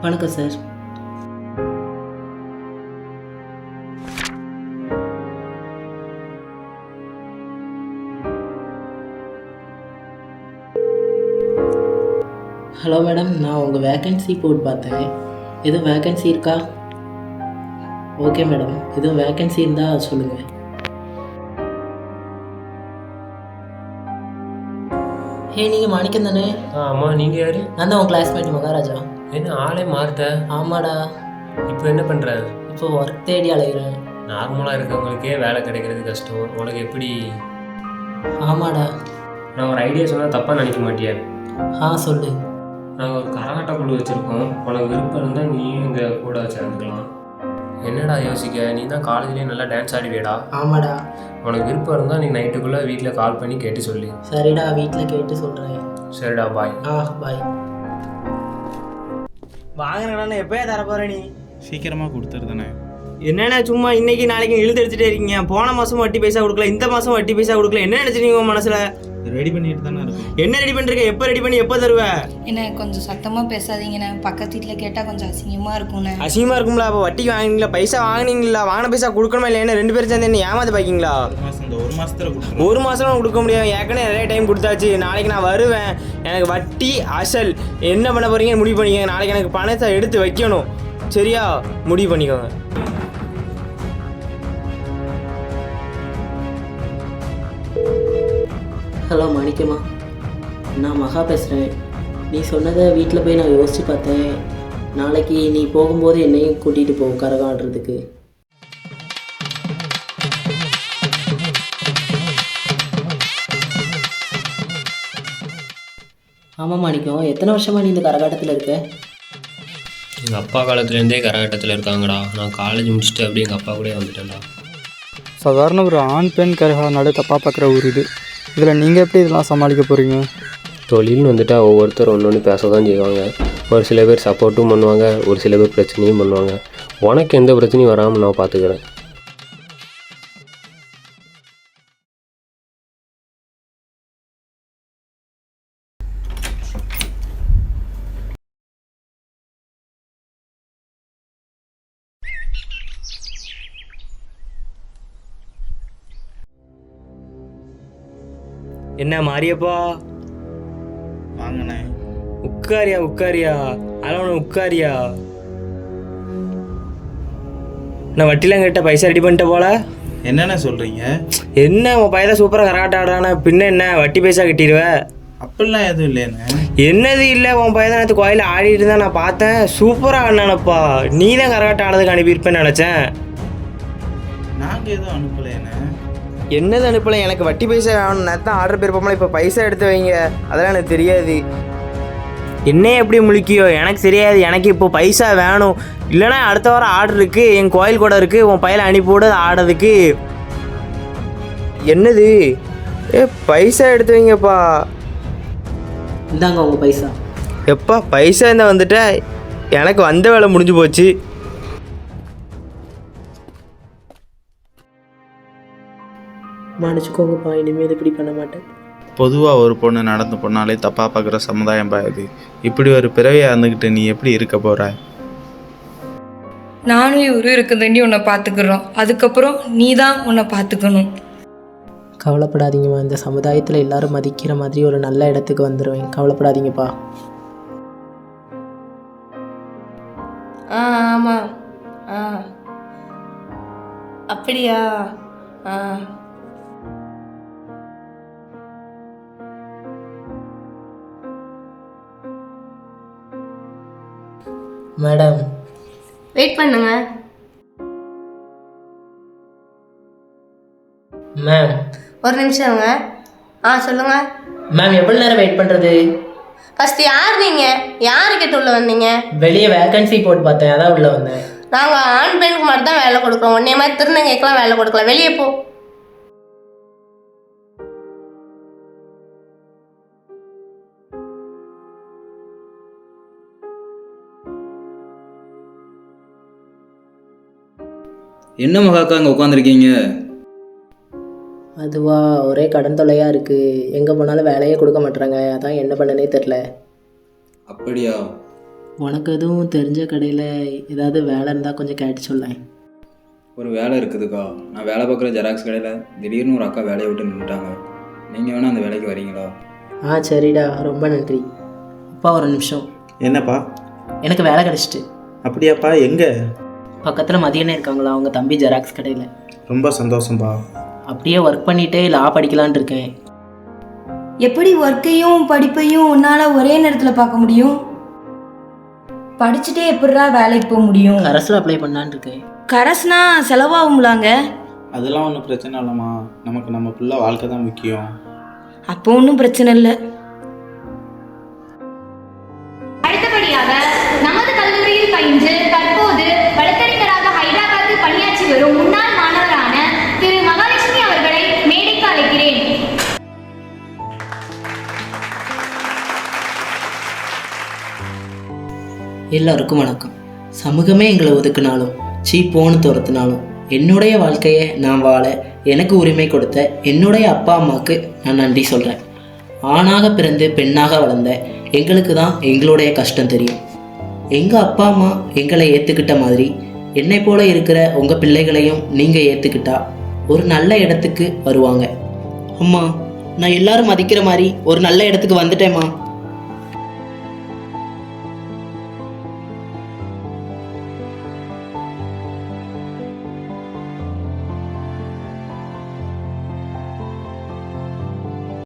வணக்கம் sir. Hello madam, நான் உங்கள் வேக்கன்சி போட்டு பார்த்தேன். எதுவும் வேக்கன்சி இருக்கா? ஓகே மேடம், எதுவும் வேக்கன்சி இருந்தால் சொல்லுங்கள். நீங்கள் மாணிக்கம் தானே? ஆமாம். நீங்கள் யார்? நான் தான் உங்கள் கிளாஸ்மேட் மகாராஜா. என்ன ஆளே மாறுத்த? ஆமாடா. இப்போ என்ன பண்ணுற? இப்போ ஒர்க் தேடி அலைகிறேன். நார்மலாக இருக்கவங்களுக்கே வேலை கிடைக்கிறது கஷ்டம், உனக்கு எப்படி? ஆமாடா. நான் ஒரு ஐடியா சொன்னால் தப்பாக நினைக்க மாட்டியா? சொல்லு. நாங்கள் ஒரு கரகாட்ட குழு வச்சுருக்கோம். உனக்கு விருப்பம் இருந்தால் நீயும் எங்கள் கூட சேர்ந்துக்கலாம். என்னடா யோசிக்க? நீ தான் காலேஜ்லேயே நல்லா டான்ஸ் ஆடுவியடா. ஆமாடா. உனக்கு விருப்பம் இருந்தால் நீ நைட்டுக்குள்ளே வீட்டில் கால் பண்ணி கேட்டு சொல்லு. சரிடா, வீட்டில் கேட்டு சொல்கிறேன். சரிடா, பாய். பாய். வாங்கினா எப்போயா தர போகிற நீ? சீக்கிரமாக கொடுத்துருதானே. என்னென்ன சும்மா இன்னைக்கு நாளைக்கு இழுத்து எடுத்துகிட்டே இருக்கீங்க. போன மாதம் வட்டி பைசா கொடுக்கல, இந்த மாதம் வட்டி பைசா கொடுக்கல. என்ன நினச்சிருக்கீங்க உங்கள் மனசில்? ரெடி பண்ணிட்டு தானே இருக்கும். என்ன ரெடி பண்ணிருக்க? எப்போ ரெடி பண்ணி எப்போ தருவ? என்ன கொஞ்சம் சத்தமாக பேசாதீங்கண்ணே, பக்கத்து வீட்டில் கேட்டால் கொஞ்சம் அசிங்கமாக இருக்கும்ண்ணே. அசிங்கமாக இருக்கும்ல? அப்போ வட்டிக்கு வாங்கினீங்களா? பைசா வாங்கினீங்களா? வாங்கின பைசா கொடுக்கணுமா இல்லையா? என்ன 2 பேரும் சேர்ந்து என்ன ஏமாந்து பாய்க்கிங்களா? ஒரு மாதத்தில் கொடுத்துருவோம். ஒரு மாதம் கொடுக்க முடியாது. ஏற்கனவே நிறைய டைம் கொடுத்தாச்சு. நாளைக்கு நான் வருவேன். எனக்கு வட்டி அசல் என்ன பண்ண போகிறீங்கன்னு முடிவு பண்ணிக்கோங்க. நாளைக்கு எனக்கு பணத்தை எடுத்து வைக்கணும். சரியா? முடிவு பண்ணிக்கோங்க. ஹலோ மாணிக்கம்மா, நான் மகா பேசுகிறேன். நீ சொன்னதை வீட்டில் போய் நான் யோசித்து பார்த்தேன். நாளைக்கு நீ போகும்போது என்னையும் கூட்டிகிட்டு போ கரகம் ஆடுறதுக்கு. ஆமாம் மாணிக்கம், எத்தனை வருஷமாக நீ இந்த கரகாட்டத்தில் இருக்க? எங்கள் அப்பா காலத்துலேருந்தே கரகாட்டத்தில் இருக்காங்கடா. நான் காலேஜ் முடிச்சுட்டு அப்படியே எங்கள் அப்பா கூட வந்துட்டேன்டா. சாதாரண ஒரு ஆண் பெண் கரகம் நடு தப்பாக பார்க்குற ஊர் இது. இதில் நீங்கள் எப்படி இதெல்லாம் சமாளிக்க போகிறீங்க? தொழில்னு வந்துட்டால் ஒவ்வொருத்தர் ஒன்று பேச தான் செய்வாங்க. ஒரு சில பேர் சப்போர்ட்டும் பண்ணுவாங்க, ஒரு சில பேர் பிரச்சனையும் பண்ணுவாங்க. உனக்கு எந்த பிரச்சனையும் வராமல் நான் பார்த்துக்கிறேன். என்ன மாரியப்பா? வாங்கினே. உட்காரியா அளவன உட்காரியா. நான் வட்டிலாம் கேட்ட பைசா ரெடி பண்ணிட்ட போல. என்னென்ன சொல்கிறீங்க? என்ன உன் பையன் சூப்பராக கரகாட்டம் ஆடுறானா? பின்ன என்ன வட்டி பைசா கட்டிடுவ? அப்படிலாம் எதுவும் இல்லைண்ணே. என்னது இல்லை? உன் பையன் நேற்று கோயிலில் ஆடிட்டு தான் நான் பார்த்தேன். சூப்பராக ஆடினானப்பா. நீ தான் கரகாட்டம் ஆடுறதுக்கு அனுப்பியிருப்பேன்னு நினச்சேன். நாங்கள் எதுவும் அனுப்பலைண்ணே. என்னது அனுப்பலை? எனக்கு வட்டி பைசா வேணும். நேரத்தான் ஆர்டர் போயிருப்போம்ல, இப்போ பைசா எடுத்து வைங்க. அதெல்லாம் எனக்கு தெரியாது. என்ன எப்படி முழிக்கியோ எனக்கு தெரியாது. எனக்கு இப்போ பைசா வேணும். இல்லைனா அடுத்த வாரம் ஆர்டர் இருக்குது, என் கோயில் கூட இருக்குது. உன் பையில அனுப்பிவிட ஆடுறதுக்கு. என்னது? பைசா எடுத்து வைங்கப்பா. இந்தாங்க உங்கள் பைசா. எப்பா பைசா இருந்தால் வந்துட்ட? எனக்கு வந்த வேலை முடிஞ்சு போச்சு. மன்னிச்சுக்கோங்கப்பா, இனிமேல் இப்படி பண்ண மாட்டேன். பொதுவாக ஒரு பொண்ணு நடந்து போனாலே தப்பாக பார்க்குற சமுதாயம் பாயுது. இப்படி ஒரு பிறவியாக இருந்துக்கிட்டு நீ எப்படி இருக்க போகிற? நானும் இவரு இருக்குதாண்டி உன்னை பார்த்துக்கிறோம். அதுக்கப்புறம் நீ தான் உன்னை பார்த்துக்கணும். கவலைப்படாதீங்கம்மா, இந்த சமுதாயத்தில் எல்லாரும் மதிக்கிற மாதிரி ஒரு நல்ல இடத்துக்கு வந்துடுவேன். கவலைப்படாதீங்கப்பா. ஆமாம். அப்படியா? மேடம் வெயிட் பண்ணுங்க. மேம் ஒரு நிமிஷங்க. சொல்லுங்க மேம். எவ்வளோ நேரம் வெயிட் பண்ணுறது? ஃபஸ்ட்டு யார் நீங்கள்? யாரு கிட்ட உள்ள வந்தீங்க? வெளியே வேக்கன்சி போட்டு பார்த்தேன், அதான் உள்ளே வந்தேன். நாங்கள் ஆண் பெண்ணுக்கு மட்டும் தான் வேலை கொடுக்குறோம். உன்னைய மாதிரி திருநங்கைக்கெலாம் வேலை கொடுக்கல. வெளியே போ. என்ன மகாக்கா அங்கே உட்காந்துருக்கீங்க? அதுவா, ஒரே கடன் தொல்லையாக இருக்குது. எங்கே போனாலும் வேலையே கொடுக்க மாட்டுறாங்க. அதான் என்ன பண்ணனே தெரில. அப்படியா? உனக்கு எதுவும் தெரிஞ்ச கடையில் ஏதாவது வேலை இருந்தால் கொஞ்சம் கேட்டு சொல்லேன். ஒரு வேலை இருக்குதுக்கா. நான் வேலை பார்க்குற ஜெராக்ஸ் கடையில் திடீர்னு ஒரு அக்கா வேலையை விட்டு நின்றுட்டாங்க. நீங்கள் வேணால் அந்த வேலைக்கு வரீங்களா? சரிடா, ரொம்ப நன்றி. அப்பா ஒரு நிமிஷம். என்னப்பா? எனக்கு வேலை கிடச்சிட்டு. அப்படியாப்பா? எங்கே? பக்கத்தில் மதியானம் இருக்காங்களா அவங்க தம்பி ஜெராக்ஸ் கடையில். ரொம்ப சந்தோஷம்பா. அப்படியே ஒர்க் பண்ணிகிட்டே லா படிக்கலான் இருக்கேன். எப்படி ஒர்க்கையும் படிப்பையும் உன்னால் ஒரே நேரத்தில் பார்க்க முடியும்? படிச்சுட்டே எப்படிடா வேலைக்கு போக முடியும்? கரஸில் அப்ளை பண்ணலான் இருக்கேன். கரஸ்னா செலவாகுங்களாங்க? அதெல்லாம் ஒன்றும் பிரச்சனை இல்லைம்மா. நமக்கு நம்ம பிள்ளை வாழ்க்கை தான் முக்கியம். அப்போ ஒன்றும் பிரச்சனை இல்லை. அடுத்தபடியாக நமது கல்லூரியில் பயின்று தற்போது வழக்கறிஞராக ஹைதராபாத்தில் பணியாற்றி வரும் முன்னாள் மாணவரான திரு மகாலட்சுமி அவர்களை மேடைக்கு அழைக்கிறேன். எல்லாருக்கும் வணக்கம். சமூகமே எங்களை ஒதுக்குனாலும் சீப்போன்னு துரத்துனாலும் என்னுடைய வாழ்க்கையை நான் வாழ எனக்கு உரிமை கொடுத்த என்னுடைய அப்பா அம்மாவுக்கு நான் நன்றி சொல்கிறேன். ஆணாக பிறந்து பெண்ணாக வளர்ந்த எங்களுக்கு தான் எங்களுடைய கஷ்டம் தெரியும். எங்கள் அப்பா அம்மா எங்களை ஏற்றுக்கிட்ட மாதிரி என்னை போல இருக்கிற உங்கள் பிள்ளைகளையும் நீங்கள் ஏற்றுக்கிட்டா ஒரு நல்ல இடத்துக்கு வருவாங்க. அம்மா, நான் எல்லாரும் மதிக்கிற மாதிரி ஒரு நல்ல இடத்துக்கு வந்துட்டேம்மா.